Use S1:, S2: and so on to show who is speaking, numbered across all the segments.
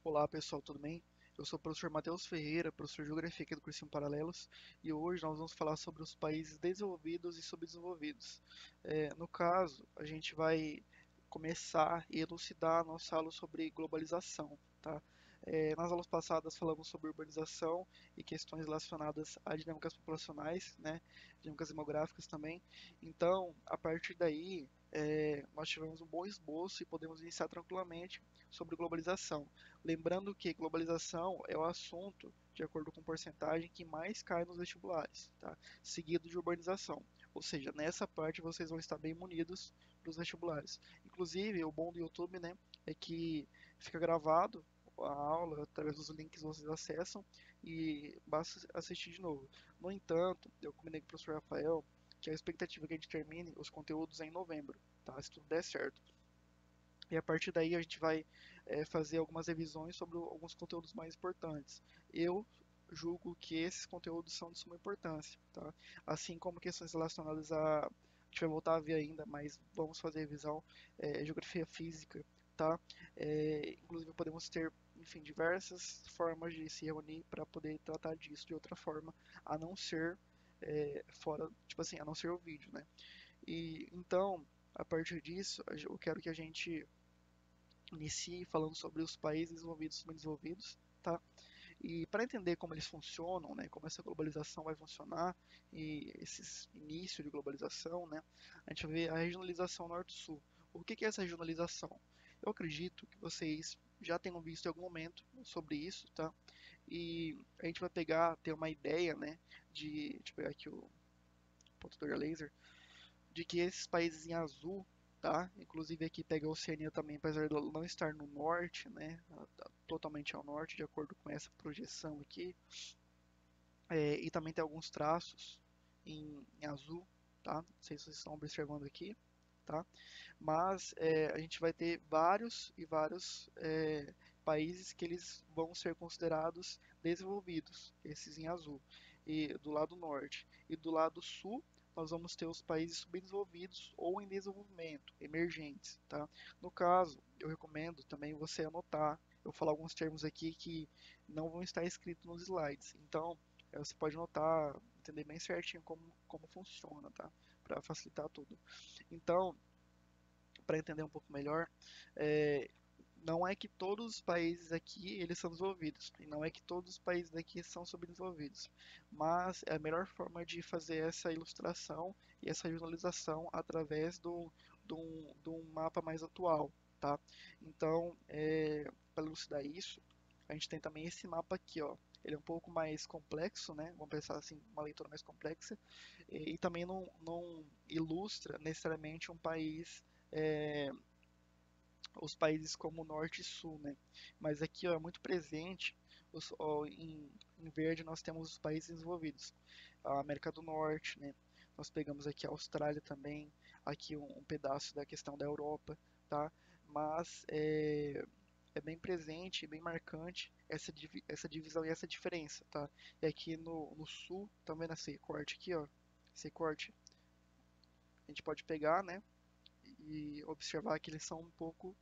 S1: Olá pessoal, tudo bem? Eu sou o professor Matheus Ferreira, professor de Geografia aqui do Cursinho Paralelos, e hoje nós vamos falar sobre os países desenvolvidos e subdesenvolvidos. No caso, a gente vai começar e elucidar a nossa aula sobre globalização, tá? Nas aulas passadas falamos sobre urbanização e questões relacionadas a dinâmicas populacionais, né? Dinâmicas demográficas também. Então, a partir daí, nós tivemos um bom esboço e podemos iniciar tranquilamente sobre globalização. Lembrando que globalização é o assunto, de acordo com porcentagem, que mais cai nos vestibulares, tá? Seguido de urbanização. Ou seja, nessa parte vocês vão estar bem munidos para os vestibulares. Inclusive, o bom do YouTube, né, é que fica gravado a aula através dos links que vocês acessam e basta assistir de novo. No entanto, eu combinei com o professor Rafael que a expectativa é que a gente termine os conteúdos é em novembro, tá? Se tudo der certo. E a partir daí a gente vai fazer algumas revisões sobre alguns conteúdos mais importantes. Eu julgo que esses conteúdos são de suma importância, tá? Assim como questões relacionadas a gente vai voltar a ver ainda, mas vamos fazer revisão, geografia física, tá? Inclusive podemos ter, enfim, diversas formas de se reunir para poder tratar disso de outra forma, a não ser fora, tipo assim, a não ser o vídeo, né? E então, a partir disso, eu quero que a gente inicie falando sobre os países desenvolvidos e subdesenvolvidos, tá? E para entender como eles funcionam, né, como essa globalização vai funcionar e esses início de globalização, né, a gente vê a regionalização norte-sul. O que que é essa regionalização? Eu acredito que vocês já tenham visto em algum momento sobre isso, tá? E a gente vai pegar, ter uma ideia, né, deixa eu pegar aqui o apontador a laser, de que esses países em azul, tá? Inclusive aqui pega a Oceania também, apesar de ela não estar no norte, né? Ela tá totalmente ao norte, de acordo com essa projeção aqui. E também tem alguns traços em azul, tá? Não sei se vocês estão observando aqui, tá? Mas a gente vai ter vários e vários países que eles vão ser considerados desenvolvidos, esses em azul, e do lado norte. E do lado sul, nós vamos ter os países subdesenvolvidos ou em desenvolvimento, emergentes, tá? No caso, eu recomendo também você anotar. Eu vou falar alguns termos aqui que não vão estar escritos nos slides. Então, você pode anotar, entender bem certinho como funciona, tá? Para facilitar tudo. Então, para entender um pouco melhor, é, não é que todos os países aqui eles são desenvolvidos e não é que todos os países daqui são subdesenvolvidos, mas é a melhor forma de fazer essa ilustração e essa visualização através de um mapa mais atual, tá? Então, para elucidar isso, a gente tem também esse mapa aqui, ó. Ele é um pouco mais complexo, né? Vamos pensar assim, uma leitura mais complexa e também não ilustra necessariamente um país é, os países como Norte e Sul, né? Mas aqui ó, é muito presente, em verde nós temos os países desenvolvidos, a América do Norte, né? Nós pegamos aqui a Austrália também, aqui um pedaço da questão da Europa, tá? Mas é bem presente, bem marcante essa divisão e essa diferença, tá? E aqui no sul, tá vendo esse corte aqui, ó? Esse corte, a gente pode pegar, né? E observar que eles são um pouco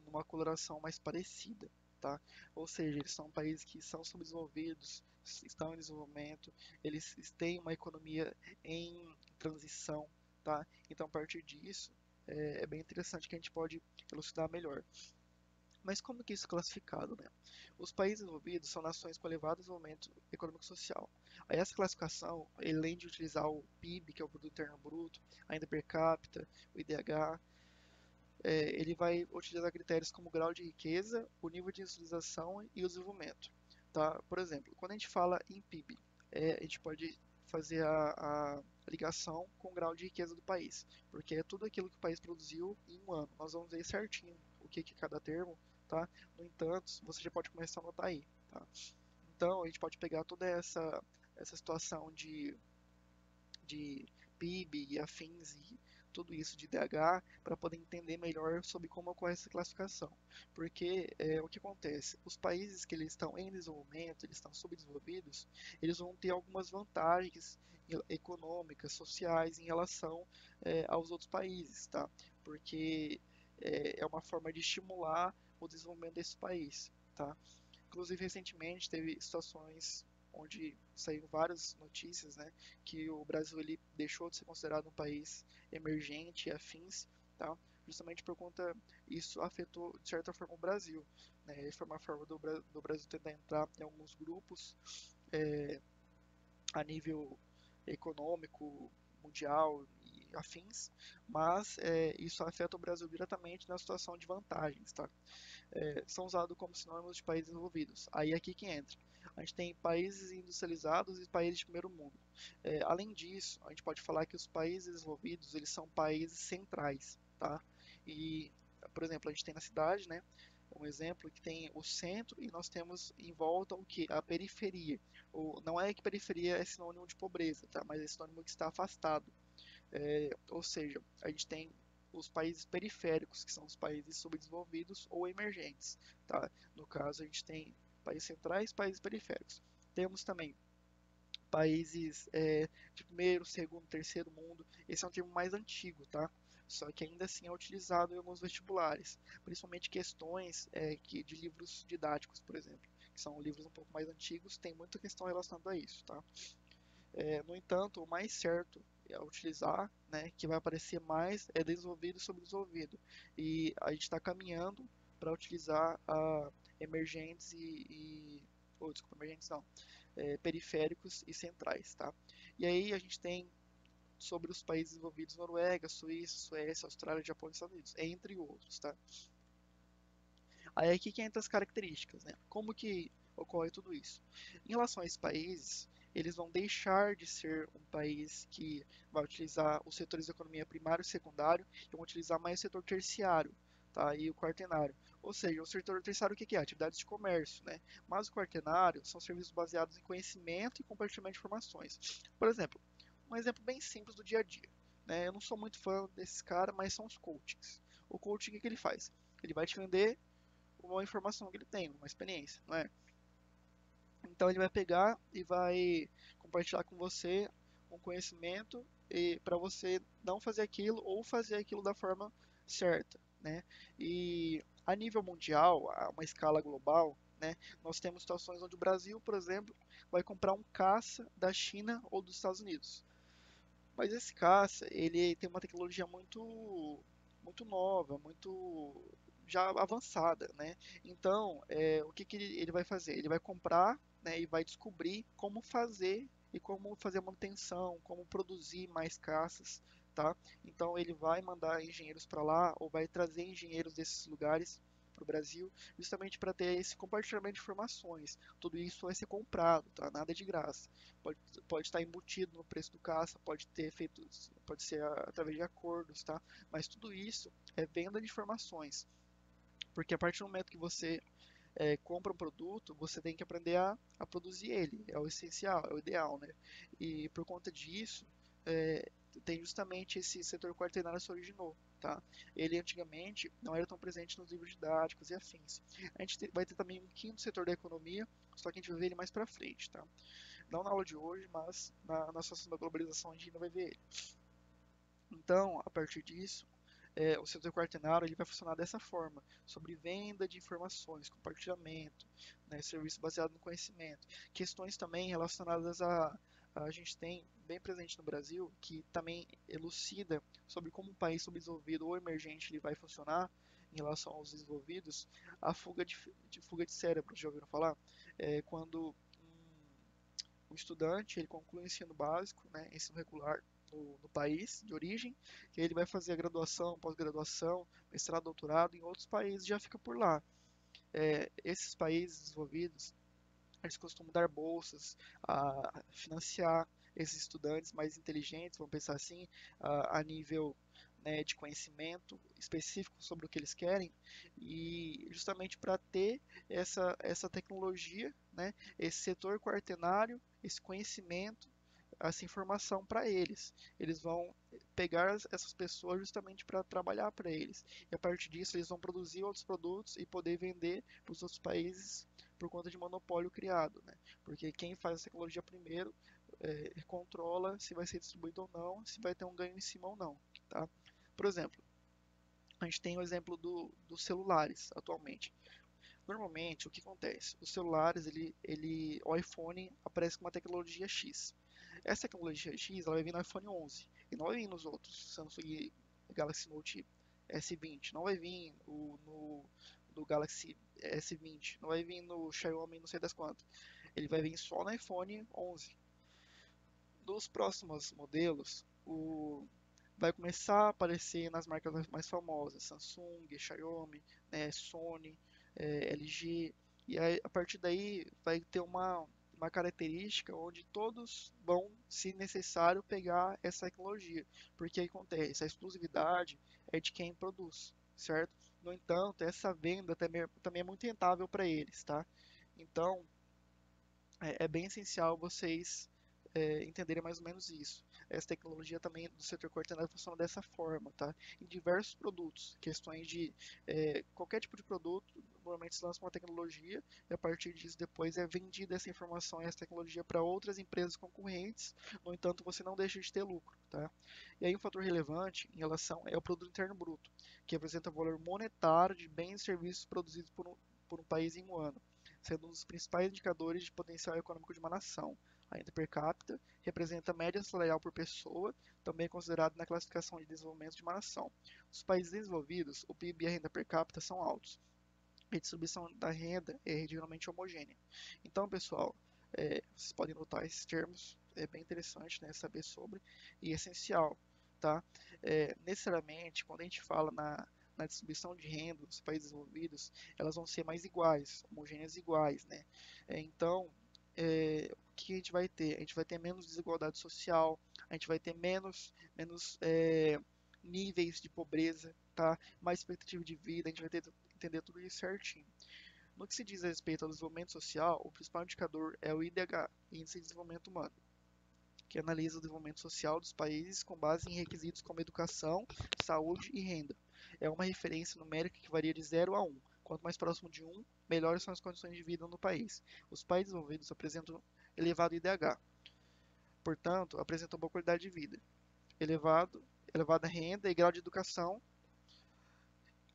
S1: numa coloração mais parecida, tá? Ou seja, eles são países que são subdesenvolvidos, estão em desenvolvimento, eles têm uma economia em transição, tá? Então, a partir disso, é bem interessante que a gente pode elucidar melhor. Mas como que isso é classificado, né? Os países desenvolvidos são nações com elevado desenvolvimento econômico e social. Aí essa classificação, além de utilizar o PIB, que é o Produto Interno Bruto, ainda per capita, o IDH, ele vai utilizar critérios como o grau de riqueza, o nível de industrialização e o desenvolvimento. Tá? Por exemplo, quando a gente fala em PIB, a gente pode fazer a ligação com o grau de riqueza do país, porque é tudo aquilo que o país produziu em um ano. Nós vamos ver certinho o que é cada termo, tá? No entanto, você já pode começar a anotar aí, tá? Então, a gente pode pegar toda essa situação de PIB e afins e tudo isso de DH para poder entender melhor sobre como ocorre essa classificação. Porque o que acontece? Os países que eles estão em desenvolvimento, eles estão subdesenvolvidos, eles vão ter algumas vantagens econômicas, sociais em relação aos outros países, tá? Porque é uma forma de estimular o desenvolvimento desse país, tá? Inclusive, recentemente teve situações onde saíram várias notícias, né, que o Brasil ele deixou de ser considerado um país emergente e afins, tá? Justamente por conta isso afetou de certa forma o Brasil, né? Foi uma forma do Brasil tentar entrar em alguns grupos é, a nível econômico, mundial e afins, mas isso afeta o Brasil diretamente na situação de vantagens, tá? São usados como sinônimos de países desenvolvidos. Aí é aqui que entra. A gente tem países industrializados e países de primeiro mundo. Além disso, a gente pode falar que os países desenvolvidos eles são países centrais, tá? E, por exemplo, a gente tem na cidade, né? Um exemplo que tem o centro e nós temos em volta o que? A periferia. Não é que periferia é sinônimo de pobreza, tá? Mas é sinônimo que está afastado. Ou seja, a gente tem os países periféricos, que são os países subdesenvolvidos ou emergentes, tá? No caso, a gente tem países centrais, países periféricos. Temos também países de primeiro, segundo, terceiro mundo. Esse é um termo mais antigo, tá? Só que ainda assim é utilizado em alguns vestibulares, principalmente questões de livros didáticos, por exemplo, que são livros um pouco mais antigos, tem muita questão relacionada a isso, tá? No entanto, o mais certo a utilizar, né, que vai aparecer mais, é desenvolvido e subdesenvolvido. E a gente está caminhando para utilizar emergentes desculpa, emergentes não, periféricos e centrais, tá? E aí a gente tem sobre os países desenvolvidos Noruega, Suíça, Suécia, Austrália, Japão e Estados Unidos, entre outros, tá? Aí aqui que entra as características, né? Como que ocorre tudo isso? Em relação a esses países, eles vão deixar de ser um país que vai utilizar os setores da economia primário e secundário e vão utilizar mais o setor terciário, tá? E o quaternário. Ou seja, o setor terciário o que que é? Atividades de comércio, né? Mas o quaternário são serviços baseados em conhecimento e compartilhamento de informações. Por exemplo, um exemplo bem simples do dia a dia, né? Eu não sou muito fã desses caras, mas são os coachings. O coaching, o que que ele faz? Ele vai te vender uma informação que ele tem, uma experiência, não é? Então ele vai pegar e vai compartilhar com você um conhecimento e para você não fazer aquilo ou fazer aquilo da forma certa, né? E a nível mundial, a uma escala global, né, nós temos situações onde o Brasil, por exemplo, vai comprar um caça da China ou dos Estados Unidos. Mas esse caça, ele tem uma tecnologia muito nova, muito já avançada, né? Então, o que que ele vai fazer? Ele vai comprar, né, e vai descobrir como fazer e como fazer a manutenção, como produzir mais caças, tá? Então, ele vai mandar engenheiros para lá ou vai trazer engenheiros desses lugares para o Brasil, justamente para ter esse compartilhamento de informações. Tudo isso vai ser comprado, tá? Nada de graça. Pode, pode estar embutido no preço do caça, pode ter feito, pode ser através de acordos, tá? Mas tudo isso é venda de informações, porque a partir do momento que você compra um produto, você tem que aprender a produzir ele, é o essencial, é o ideal, né? E por conta disso, é, tem justamente esse setor quaternário se originou, tá? Ele antigamente não era tão presente nos livros didáticos e afins. A gente vai ter também um quinto setor da economia, só que a gente vai ver ele mais para frente, tá? Não na aula de hoje, mas na situação da globalização a gente ainda vai ver ele. Então, a partir disso, o setor quaternário ele vai funcionar dessa forma, sobre venda de informações, compartilhamento, né, serviço baseado no conhecimento. Questões também relacionadas a gente tem bem presente no Brasil, que também elucida sobre como um país subdesenvolvido ou emergente ele vai funcionar em relação aos desenvolvidos, a fuga de cérebros, já ouviram falar? Quando o estudante ele conclui o ensino básico, né, ensino regular no país de origem, e ele vai fazer a graduação, pós-graduação, mestrado, doutorado em outros países, já fica por lá. Esses países desenvolvidos, eles costumam dar bolsas a financiar esses estudantes mais inteligentes, vamos pensar assim, a nível, né, de conhecimento específico sobre o que eles querem, e justamente para ter essa tecnologia, né, esse setor quaternário, esse conhecimento, essa informação para eles. Eles vão pegar essas pessoas justamente para trabalhar para eles. E a partir disso, eles vão produzir outros produtos e poder vender para os outros países por conta de monopólio criado, né? Porque quem faz a tecnologia primeiro controla se vai ser distribuído ou não, se vai ter um ganho em cima ou não, tá? Por exemplo, A gente tem o exemplo dos celulares atualmente. Normalmente, o que acontece? Os celulares, o iPhone aparece com uma tecnologia X. Essa tecnologia X, ela vai vir no iPhone 11 e não vai vir nos outros Samsung Galaxy Note S20, não vai vir no Galaxy S20, não vai vir no Xiaomi não sei das quantas. Ele vai vir só no iPhone 11. Nos próximos modelos, vai começar a aparecer nas marcas mais famosas, Samsung, Xiaomi, né, Sony, LG, e aí, a partir daí vai ter uma característica onde todos vão, se necessário, pegar essa tecnologia, porque aí acontece, a exclusividade é de quem produz, certo? No entanto, essa venda também é muito rentável para eles, tá? Então, é bem essencial vocês entenderem mais ou menos isso. Essa tecnologia também do setor coordenado funciona dessa forma, tá? Em diversos produtos, questões de qualquer tipo de produto, normalmente se lança uma tecnologia e a partir disso depois é vendida essa informação e essa tecnologia para outras empresas concorrentes. No entanto, você não deixa de ter lucro, tá? E aí um fator relevante em relação é o produto interno bruto, que representa o valor monetário de bens e serviços produzidos por um país em um ano, sendo um dos principais indicadores de potencial econômico de uma nação. A renda per capita representa a média salarial por pessoa, também considerado na classificação de desenvolvimento de uma nação. Nos países desenvolvidos, o PIB e a renda per capita são altos. A distribuição da renda é geralmente homogênea. Então, pessoal, vocês podem notar esses termos, é bem interessante, né, saber sobre, e é essencial, tá? Necessariamente, quando a gente fala na distribuição de renda dos países desenvolvidos, elas vão ser mais iguais, homogêneas iguais, né? Então, o que a gente vai ter? A gente vai ter menos desigualdade social, a gente vai ter menos níveis de pobreza, tá? Mais expectativa de vida, a gente vai ter entender tudo isso certinho. No que se diz a respeito ao desenvolvimento social, o principal indicador é o IDH, Índice de Desenvolvimento Humano, que analisa o desenvolvimento social dos países com base em requisitos como educação, saúde e renda. É uma referência numérica que varia de 0 a 1. Quanto mais próximo de 1, melhores são as condições de vida no país. Os países desenvolvidos apresentam elevado IDH, portanto, apresentam boa qualidade de vida, elevada renda e grau de educação.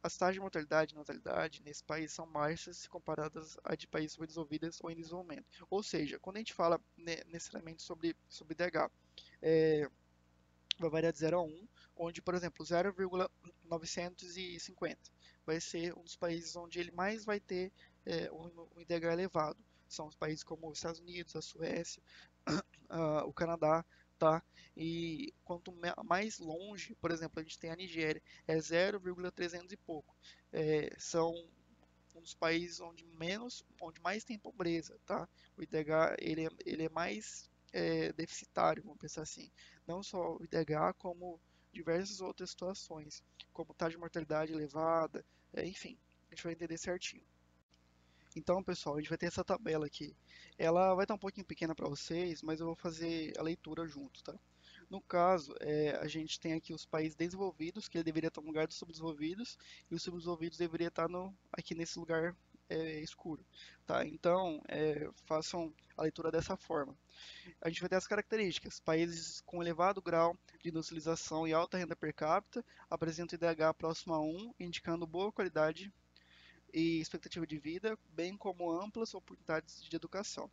S1: As taxas de mortalidade e natalidade nesse país são baixas se comparadas a de países subdesenvolvidos ou em desenvolvimento. Ou seja, quando a gente fala necessariamente sobre DH, é, vai variar de 0 a 1, onde, por exemplo, 0,950 vai ser um dos países onde ele mais vai ter um IDH elevado. São os países como os Estados Unidos, a Suécia, o Canadá, tá? E quanto mais longe, por exemplo, a gente tem a Nigéria, é 0,300 e pouco. São um dos países onde mais tem pobreza, tá? O IDH ele é mais deficitário, vamos pensar assim. Não só o IDH, como diversas outras situações, como taxa de mortalidade elevada, enfim, a gente vai entender certinho. Então, pessoal, a gente vai ter essa tabela aqui. Ela vai estar um pouquinho pequena para vocês, mas eu vou fazer a leitura junto, tá? No caso, a gente tem aqui os países desenvolvidos, que ele deveria estar no lugar dos subdesenvolvidos, e os subdesenvolvidos deveria estar aqui nesse lugar escuro, tá? Então, façam a leitura dessa forma. A gente vai ter as características. Países com elevado grau de industrialização e alta renda per capita apresentam IDH próximo a 1, indicando boa qualidade e expectativa de vida, bem como amplas oportunidades de educação.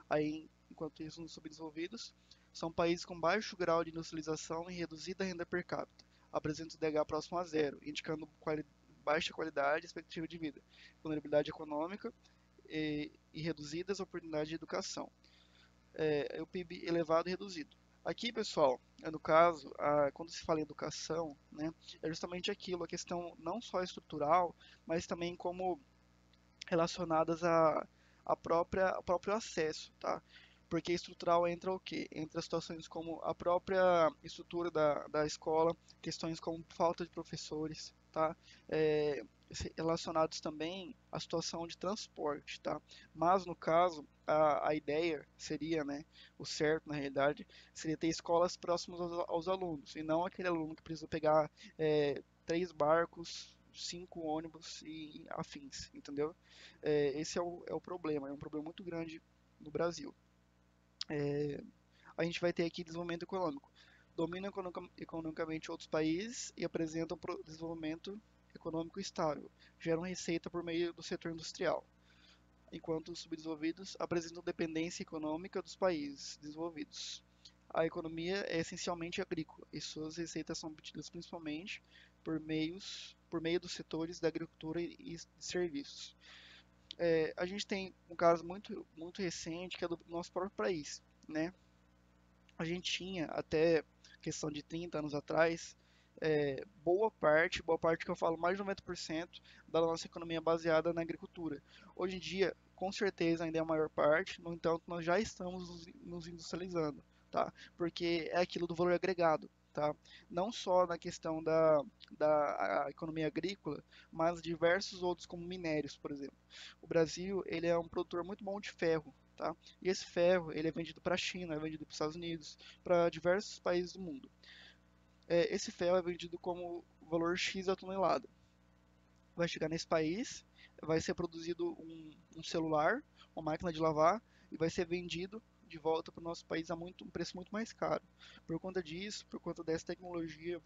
S1: Aí, enquanto isso, nos subdesenvolvidos, são países com baixo grau de industrialização e reduzida renda per capita, apresentam DH próximo a zero, indicando baixa qualidade e expectativa de vida, vulnerabilidade econômica e reduzidas oportunidades de educação. O PIB elevado e reduzido. Aqui, pessoal, no caso, quando se fala em educação, né, é justamente aquilo, a questão não só estrutural, mas também como relacionadas ao próprio acesso, tá? Porque estrutural entra o quê? Entra situações como a própria estrutura da escola, questões como falta de professores, tá? É, relacionados também à situação de transporte, tá? Mas no caso, a ideia seria, né, o certo na realidade, seria ter escolas próximas aos alunos, e não aquele aluno que precisa pegar 3 barcos, 5 ônibus e afins, entendeu? Esse é o problema, é um problema muito grande no Brasil. A gente vai ter aqui desenvolvimento econômico. Dominam economicamente outros países e apresentam desenvolvimento econômico estável, geram receita por meio do setor industrial, enquanto os subdesenvolvidos apresentam dependência econômica dos países desenvolvidos. A economia é essencialmente agrícola e suas receitas são obtidas principalmente por meio dos setores da agricultura e de serviços. A gente tem um caso muito recente que é do nosso próprio país, né? A gente tinha até questão de 30 anos atrás, boa parte que eu falo, mais de 90% da nossa economia baseada na agricultura. Hoje em dia, com certeza ainda é a maior parte, no entanto, nós já estamos nos industrializando, tá? Porque é aquilo do valor agregado, tá? Não só na questão da economia agrícola, mas diversos outros como minérios, por exemplo. O Brasil, ele é um produtor muito bom de ferro, tá? E esse ferro, ele é vendido para a China, é vendido para os Estados Unidos, para diversos países do mundo. Esse ferro é vendido como valor X a tonelada. Vai chegar nesse país, vai ser produzido um celular, uma máquina de lavar, e vai ser vendido de volta para o nosso país a um preço muito mais caro. Por conta disso, por conta dessa tecnologia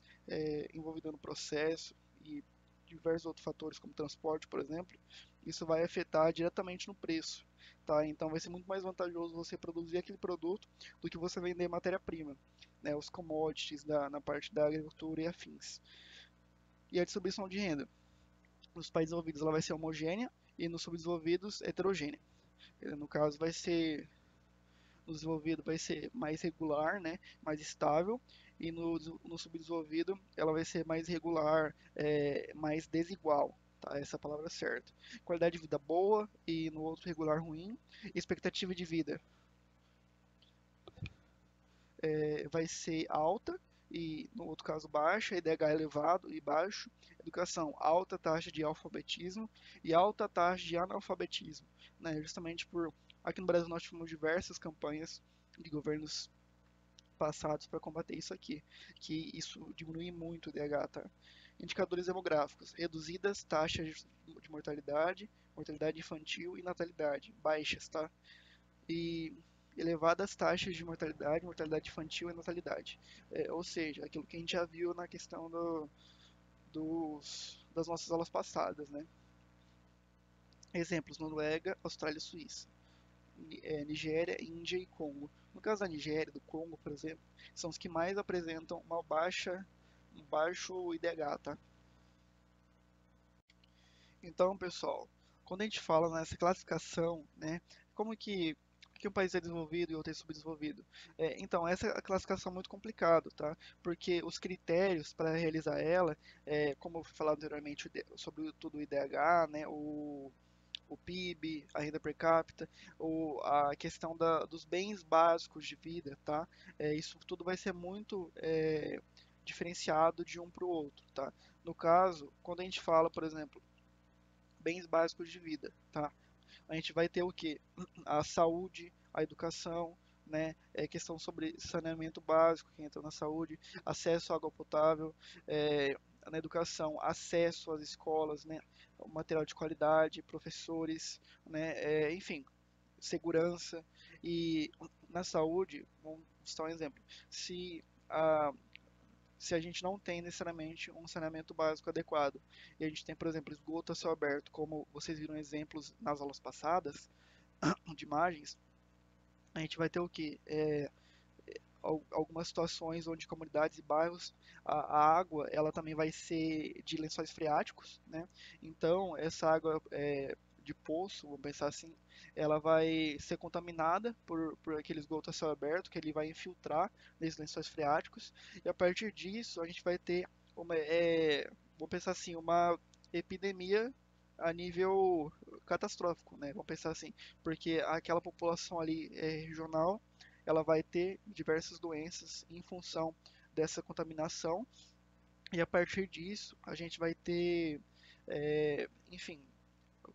S1: envolvida no processo e diversos outros fatores, como transporte, por exemplo, isso vai afetar diretamente no preço. Tá? Então vai ser muito mais vantajoso você produzir aquele produto do que você vender matéria-prima, né, os commodities na parte da agricultura e afins. E a distribuição de renda. Nos países desenvolvidos ela vai ser homogênea e nos subdesenvolvidos heterogênea. No caso vai ser no desenvolvido vai ser mais regular, né, mais estável, e no subdesenvolvido ela vai ser mais regular, mais desigual. Tá, essa é a palavra certa. Qualidade de vida boa e no outro regular ruim. Expectativa de vida vai ser alta e no outro caso baixa, IDH elevado e baixo, educação, alta taxa de alfabetismo e alta taxa de analfabetismo, né? Justamente por aqui no Brasil nós tivemos diversas campanhas de governos passados para combater isso aqui, que isso diminui muito o IDH, tá? Indicadores demográficos, reduzidas taxas de mortalidade, mortalidade infantil e natalidade, baixas, tá? E elevadas taxas de mortalidade, mortalidade infantil e natalidade. Ou seja, aquilo que a gente já viu na questão das nossas aulas passadas, né? Exemplos: Noruega, Austrália e Suíça. Nigéria, Índia e Congo. No caso da Nigéria, do Congo, por exemplo, são os que mais apresentam um baixo IDH, tá? Então, pessoal, quando a gente fala nessa classificação, né, como que um país é desenvolvido e outro é subdesenvolvido? Então, essa é a classificação muito complicada, tá? Porque os critérios para realizar ela, como eu fui falado anteriormente sobre tudo o IDH, né, o PIB, a renda per capita, a questão dos bens básicos de vida, tá? Isso tudo vai ser muito diferenciado de um para o outro, tá? No caso, quando a gente fala, por exemplo, bens básicos de vida, tá? A gente vai ter o que? A saúde, a educação, né? Questão sobre saneamento básico que entra na saúde, acesso à água potável, na educação, acesso às escolas, né? O material de qualidade, professores, né? Enfim, segurança e na saúde, vamos citar um exemplo. Se a se a gente não tem necessariamente um saneamento básico adequado. E a gente tem, por exemplo, esgoto a céu aberto, como vocês viram exemplos nas aulas passadas, de imagens, a gente vai ter o quê? Algumas situações onde comunidades e bairros, a água, ela também vai ser de lençóis freáticos, né? Então, essa água de poço, vamos pensar assim, ela vai ser contaminada por aquele esgoto a céu aberto, que ele vai infiltrar nesses lençóis freáticos, e a partir disso a gente vai ter vamos pensar assim, uma epidemia a nível catastrófico, né? Vamos pensar assim, porque aquela população ali regional, ela vai ter diversas doenças em função dessa contaminação, e a partir disso a gente vai ter, enfim,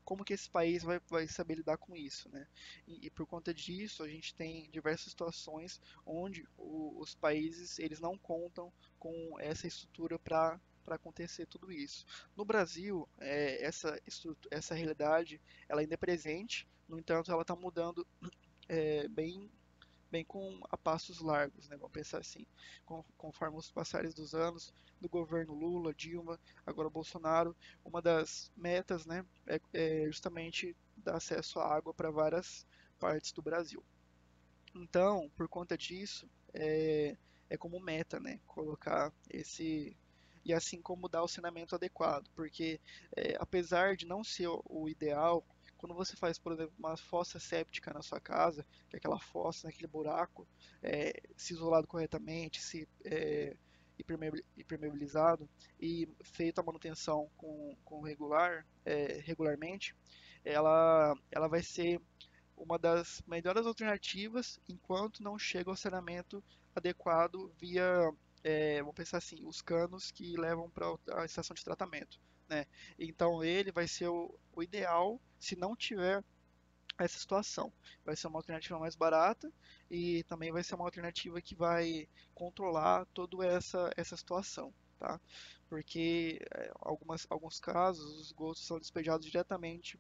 S1: como que esse país vai saber lidar com isso, né? E por conta disso a gente tem diversas situações onde os países eles não contam com essa estrutura para acontecer tudo isso. No Brasil, essa realidade ela ainda é presente, no entanto, ela está mudando bem bem com a passos largos, né? Vamos pensar assim, conforme os passares dos anos, do governo Lula, Dilma, agora Bolsonaro, uma das metas, né, é justamente dar acesso à água para várias partes do Brasil. Então, por conta disso, é como meta, né, colocar esse e assim como dar o saneamento adequado, porque apesar de não ser o ideal, quando você faz, por exemplo, uma fossa séptica na sua casa, que é aquela fossa, naquele buraco, se isolado corretamente, se impermeabilizado e feita a manutenção com regularmente, ela vai ser uma das melhores alternativas enquanto não chega ao saneamento adequado via, vamos pensar assim, os canos que levam para a estação de tratamento, né? Então ele vai ser o ideal se não tiver essa situação. Vai ser uma alternativa mais barata e também vai ser uma alternativa que vai controlar toda essa situação, tá? Porque alguns casos os esgotos são despejados diretamente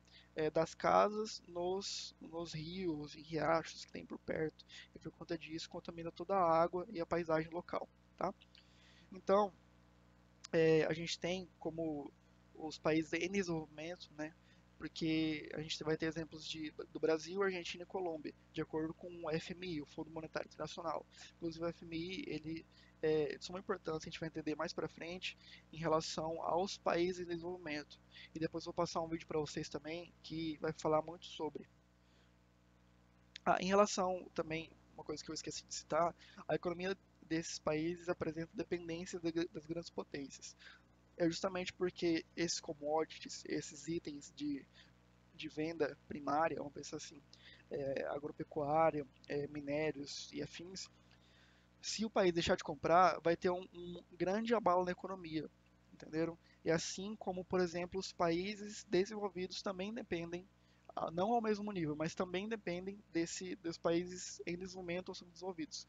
S1: das casas nos rios e riachos que tem por perto e por conta disso contamina toda a água e a paisagem local, tá? Então, a gente tem como os países em desenvolvimento, né? Porque a gente vai ter exemplos do Brasil, Argentina e Colômbia, de acordo com o FMI, o Fundo Monetário Internacional. Inclusive o FMI, ele é de suma importância, a gente vai entender mais para frente, em relação aos países em desenvolvimento. E depois eu vou passar um vídeo para vocês também, que vai falar muito sobre. Em relação também, uma coisa que eu esqueci de citar, a economia desses países apresenta dependência das grandes potências. É justamente porque esses commodities, esses itens de venda primária, vamos pensar assim, agropecuária, minérios e afins, se o país deixar de comprar, vai ter um grande abalo na economia, entenderam? E assim como, por exemplo, os países desenvolvidos também dependem, não ao mesmo nível, mas também dependem dos países em desenvolvimento ou subdesenvolvidos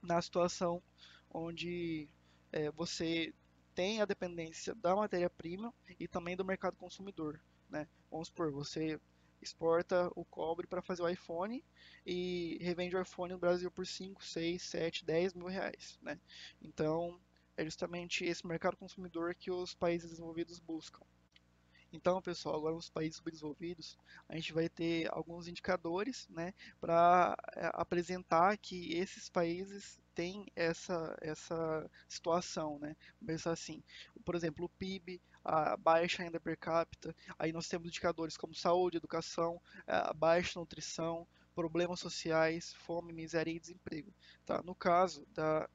S1: na situação onde você tem a dependência da matéria-prima e também do mercado consumidor, né? Vamos supor, você exporta o cobre para fazer o iPhone e revende o iPhone no Brasil por 5, 6, 7, 10 mil reais, né? Então, é justamente esse mercado consumidor que os países desenvolvidos buscam. Então, pessoal, agora nos países subdesenvolvidos, a gente vai ter alguns indicadores, né, para apresentar que esses países têm essa situação, né? Vamos pensar assim, por exemplo, o PIB, a baixa renda per capita, aí nós temos indicadores como saúde, educação, a baixa nutrição, problemas sociais, fome, miséria e desemprego. Tá? No caso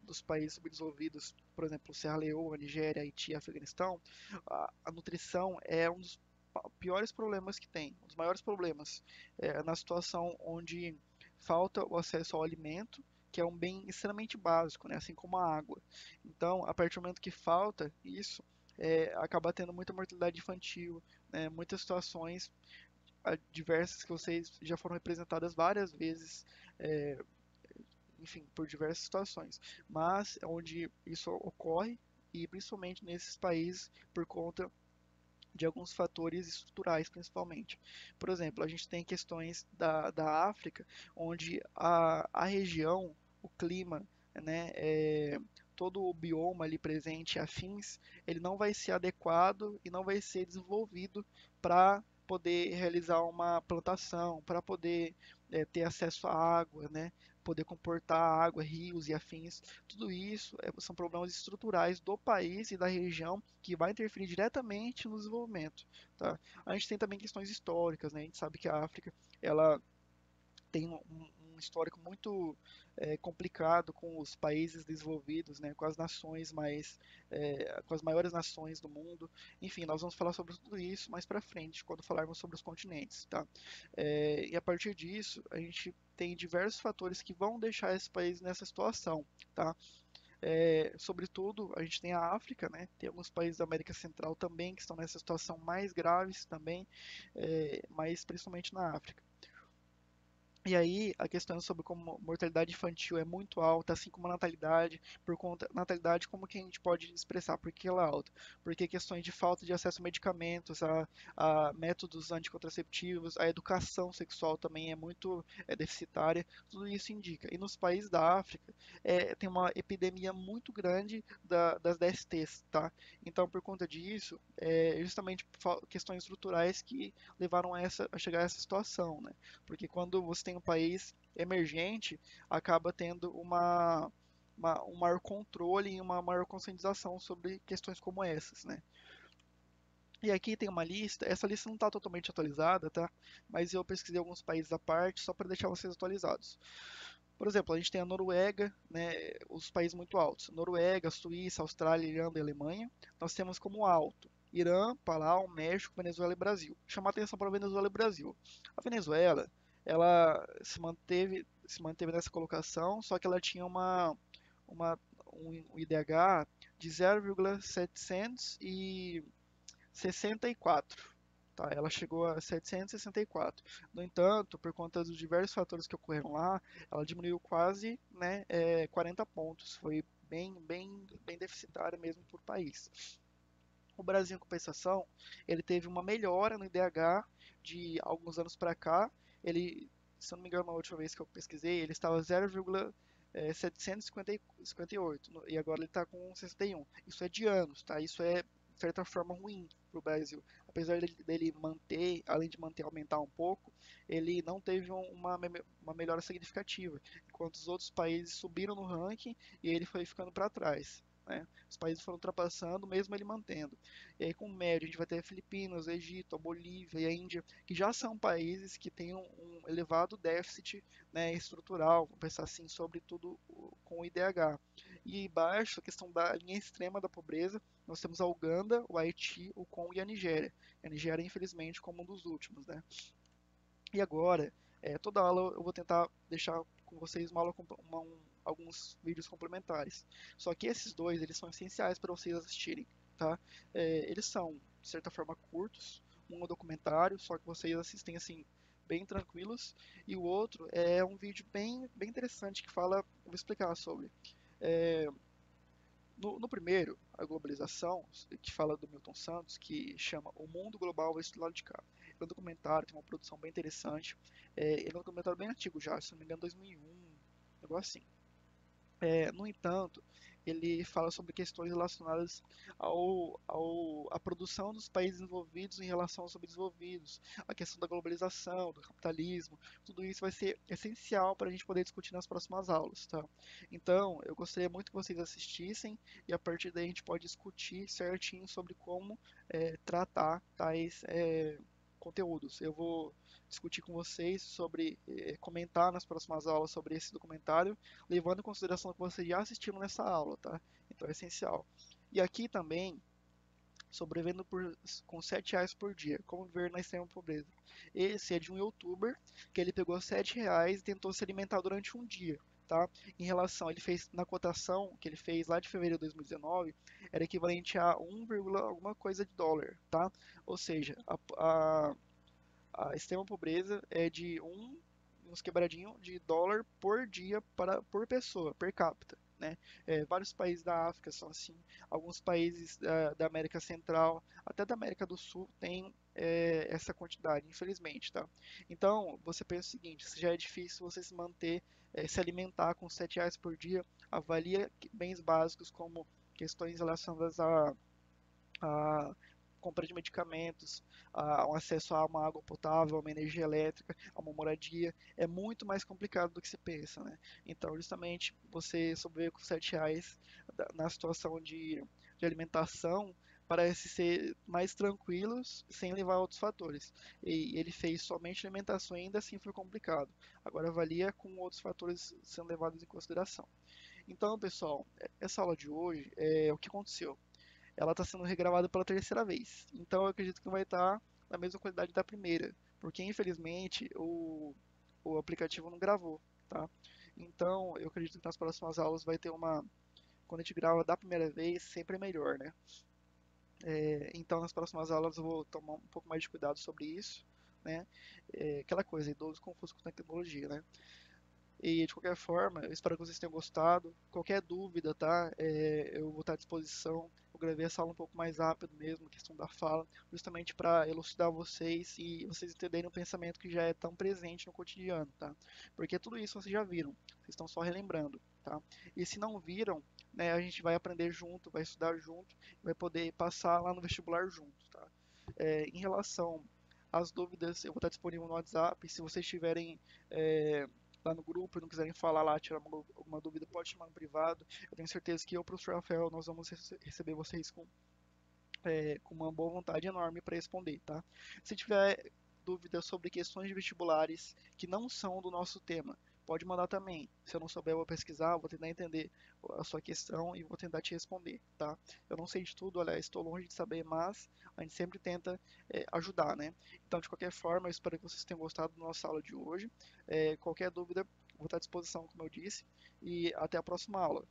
S1: dos países subdesenvolvidos, por exemplo, Serra Leoa, Nigéria, Haiti e Afeganistão, a nutrição é um dos piores problemas que tem, um dos maiores problemas, na situação onde falta o acesso ao alimento, que é um bem extremamente básico, né, assim como a água. Então, a partir do momento que falta isso, acaba tendo muita mortalidade infantil, né, muitas situações diversas que vocês já foram representadas várias vezes, é, enfim, por diversas situações, mas onde isso ocorre e principalmente nesses países por conta de alguns fatores estruturais, principalmente. Por exemplo, a gente tem questões da África, onde a região, o clima, né, todo o bioma ali presente, afins, ele não vai ser adequado e não vai ser desenvolvido para poder realizar uma plantação, para poder ter acesso à água, né, poder comportar água, rios e afins. Tudo isso são problemas estruturais do país e da região que vai interferir diretamente no desenvolvimento, tá? A gente tem também questões históricas, né? A gente sabe que a África, ela tem um histórico muito complicado com os países desenvolvidos, né, com as nações com as maiores nações do mundo. Enfim, nós vamos falar sobre tudo isso mais para frente, quando falarmos sobre os continentes, tá? E a partir disso, a gente tem diversos fatores que vão deixar esse país nessa situação, tá? Sobretudo, a gente tem a África, né? Tem alguns países da América Central também que estão nessa situação mais graves também, mas principalmente na África. E aí, a questão é sobre como a mortalidade infantil é muito alta, assim como a natalidade, por conta natalidade, como que a gente pode expressar por que ela é alta? Porque questões de falta de acesso a medicamentos, a métodos anticontraceptivos, a educação sexual também é muito deficitária, tudo isso indica. E nos países da África, tem uma epidemia muito grande das DSTs, tá? Então, por conta disso, justamente questões estruturais que levaram a chegar a essa situação, né? Porque quando você tem um país emergente, acaba tendo um maior controle e uma maior conscientização sobre questões como essas, né? E aqui tem uma lista, essa lista não está totalmente atualizada, tá? Mas eu pesquisei alguns países à parte só para deixar vocês atualizados. Por exemplo, a gente tem a Noruega, né, os países muito altos. Noruega, Suíça, Austrália, Irlanda e Alemanha. Nós temos como alto Irã, Palau, México, Venezuela e Brasil. Chamar atenção para a Venezuela e Brasil. A Venezuela, ela se manteve nessa colocação, só que ela tinha uma, um IDH de 0,764. Tá, ela chegou a 764. No entanto, por conta dos diversos fatores que ocorreram lá, ela diminuiu quase, né, 40 pontos. Foi bem deficitária mesmo por país. O Brasil, em compensação, ele teve uma melhora no IDH de alguns anos para cá. Ele, se eu não me engano, na última vez que eu pesquisei, ele estava 0,758 e agora ele está com 61. Isso é de anos, tá? Isso é, de certa forma, ruim para o Brasil. Apesar dele manter, além de manter, aumentar um pouco, ele não teve uma melhora significativa, enquanto os outros países subiram no ranking e ele foi ficando para trás. Né? Os países foram ultrapassando, mesmo ele mantendo. E aí, com média, a gente vai ter Filipinas, o Egito, a Bolívia e a Índia, que já são países que têm um elevado déficit, né, estrutural, vamos pensar assim, sobretudo com o IDH. E embaixo, a questão da linha extrema da pobreza, nós temos a Uganda, o Haiti, o Congo e a Nigéria. A Nigéria, infelizmente, como um dos últimos, né? E agora, toda aula eu vou tentar deixar com vocês uma aula, alguns vídeos complementares. Só que esses dois, eles são essenciais para vocês assistirem, tá? Eles são, de certa forma, curtos. Um é um documentário, só que vocês assistem assim, bem tranquilos. E o outro é um vídeo bem interessante que fala, eu vou explicar sobre. É, no primeiro, a globalização, que fala do Milton Santos, que chama O Mundo Global Visto do Lado de Cá. É um documentário, tem uma produção bem interessante. Ele é um documentário bem antigo já, se não me engano, 2001, um negócio assim. No entanto, ele fala sobre questões relacionadas à produção dos países desenvolvidos em relação aos subdesenvolvidos, a questão da globalização, do capitalismo, tudo isso vai ser essencial para a gente poder discutir nas próximas aulas, tá? Então, eu gostaria muito que vocês assistissem e a partir daí a gente pode discutir certinho sobre como tratar tais conteúdos. Eu vou discutir com vocês sobre, comentar nas próximas aulas sobre esse documentário, levando em consideração que vocês já assistiram nessa aula, tá? Então é essencial. E aqui também, sobrevivendo com R$ 7 por dia, como viver na extrema pobreza. Esse é de um youtuber que ele pegou R$ 7 e tentou se alimentar durante um dia. Tá? Em relação, ele fez na cotação que ele fez lá de fevereiro de 2019, era equivalente a 1, alguma coisa de dólar, tá? Ou seja, a extrema pobreza é de uns quebradinho de dólar por dia por pessoa, per capita. Né? Vários países da África são assim, alguns países da América Central, até da América do Sul tem essa quantidade, infelizmente, tá? Então, você pensa o seguinte, se já é difícil você se manter, se alimentar com R$ 7 por dia, avalia bens básicos como questões relacionadas a compra de medicamentos, a um acesso a uma água potável, a uma energia elétrica, a uma moradia, é muito mais complicado do que se pensa, né? Então, justamente, você sobreviver com R$ 7 na situação de alimentação parece ser mais tranquilos sem levar a outros fatores. E ele fez somente alimentação e ainda assim foi complicado. Agora avalia com outros fatores sendo levados em consideração. Então, pessoal, essa aula de hoje é o que aconteceu, ela está sendo regravada pela terceira vez. Então eu acredito que vai estar na mesma qualidade da primeira, porque infelizmente o aplicativo não gravou, tá? Então eu acredito que nas próximas aulas vai ter quando a gente grava da primeira vez, sempre é melhor, né? Então nas próximas aulas eu vou tomar um pouco mais de cuidado sobre isso, né? Aquela coisa, idoso confuso com tecnologia, né? E de qualquer forma, eu espero que vocês tenham gostado. Qualquer dúvida, tá? Eu vou estar à disposição. Eu gravei essa aula um pouco mais rápido mesmo, questão da fala, justamente para elucidar vocês e vocês entenderem um pensamento que já é tão presente no cotidiano, tá? Porque tudo isso vocês já viram, vocês estão só relembrando, tá? E se não viram, né, a gente vai aprender junto, vai estudar junto, vai poder passar lá no vestibular junto, tá? Em relação às dúvidas, eu vou estar disponível no WhatsApp. Se vocês tiverem é, lá no grupo e não quiserem falar lá, tirar alguma dúvida, pode chamar no privado. Eu tenho certeza que eu, professor Rafael, nós vamos receber vocês com uma boa vontade enorme para responder, tá? Se tiver dúvidas sobre questões de vestibulares que não são do nosso tema, pode mandar também. Se eu não souber, eu vou pesquisar, vou tentar entender a sua questão e vou tentar te responder, tá? Eu não sei de tudo, aliás, estou longe de saber, mas a gente sempre tenta ajudar, né? Então, de qualquer forma, eu espero que vocês tenham gostado da nossa aula de hoje. Qualquer dúvida, vou estar à disposição, como eu disse, e até a próxima aula.